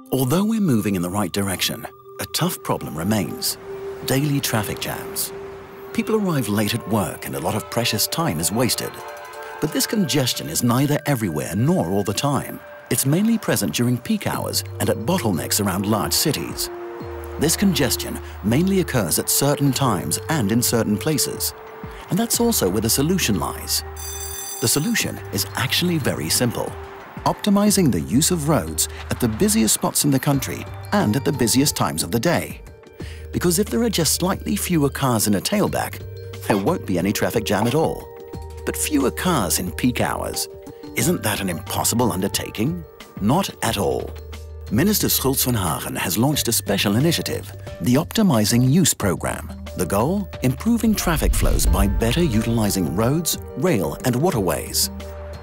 Although we're moving in the right direction, a tough problem remains: daily traffic jams. People arrive late at work and a lot of precious time is wasted. But this congestion is neither everywhere nor all the time. It's mainly present during peak hours and at bottlenecks around large cities. This congestion mainly occurs at certain times and in certain places. And that's also where the solution lies. The solution is actually very simple: optimizing the use of roads at the busiest spots in the country and at the busiest times of the day. Because if there are just slightly fewer cars in a tailback, there won't be any traffic jam at all. But fewer cars in peak hours, isn't that an impossible undertaking? Not at all. Minister Schultz van Hagen has launched a special initiative, the Optimising Use program. The goal? Improving traffic flows by better utilizing roads, rail and waterways.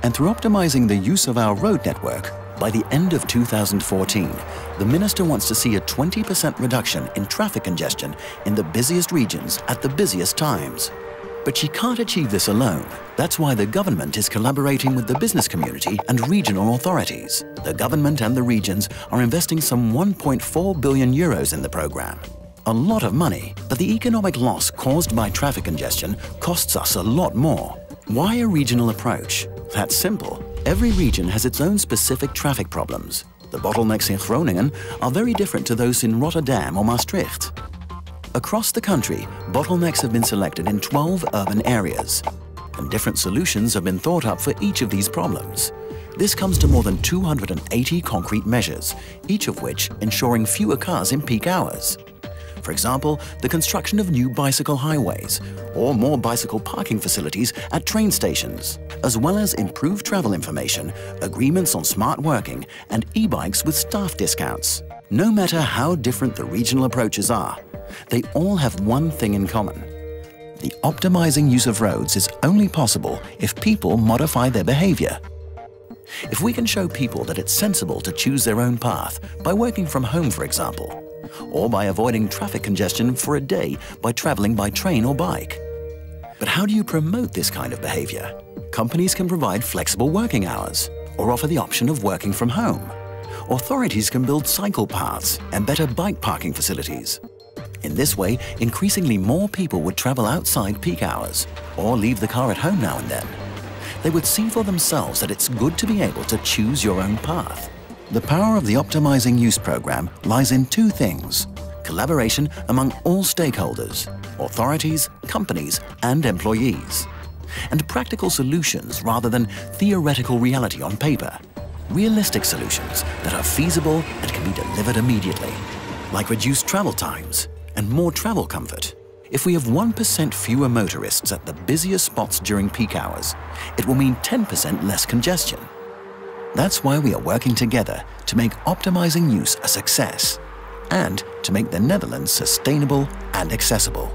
And through optimizing the use of our road network, by the end of 2014, the Minister wants to see a 20% reduction in traffic congestion in the busiest regions at the busiest times. But she can't achieve this alone. That's why the government is collaborating with the business community and regional authorities. The government and the regions are investing some 1.4 billion euros in the program. A lot of money, but the economic loss caused by traffic congestion costs us a lot more. Why a regional approach? That's simple. Every region has its own specific traffic problems. The bottlenecks in Groningen are very different to those in Rotterdam or Maastricht. Across the country, bottlenecks have been selected in 12 urban areas, and different solutions have been thought up for each of these problems. This comes to more than 280 concrete measures, each of which ensuring fewer cars in peak hours. For example, the construction of new bicycle highways, or more bicycle parking facilities at train stations, as well as improved travel information, agreements on smart working, and e-bikes with staff discounts. No matter how different the regional approaches are, they all have one thing in common. The optimizing use of roads is only possible if people modify their behavior. If we can show people that it's sensible to choose their own path by working from home, for example, or by avoiding traffic congestion for a day by traveling by train or bike. But how do you promote this kind of behavior? Companies can provide flexible working hours or offer the option of working from home. Authorities can build cycle paths and better bike parking facilities. In this way, increasingly more people would travel outside peak hours or leave the car at home now and then. They would see for themselves that it's good to be able to choose your own path. The power of the Optimising Use program lies in two things: collaboration among all stakeholders, authorities, companies, and employees, and practical solutions rather than theoretical reality on paper. Realistic solutions that are feasible and can be delivered immediately, like reduced travel times and more travel comfort. If we have 1% fewer motorists at the busiest spots during peak hours, it will mean 10% less congestion. That's why we are working together to make optimizing use a success and to make the Netherlands sustainable and accessible.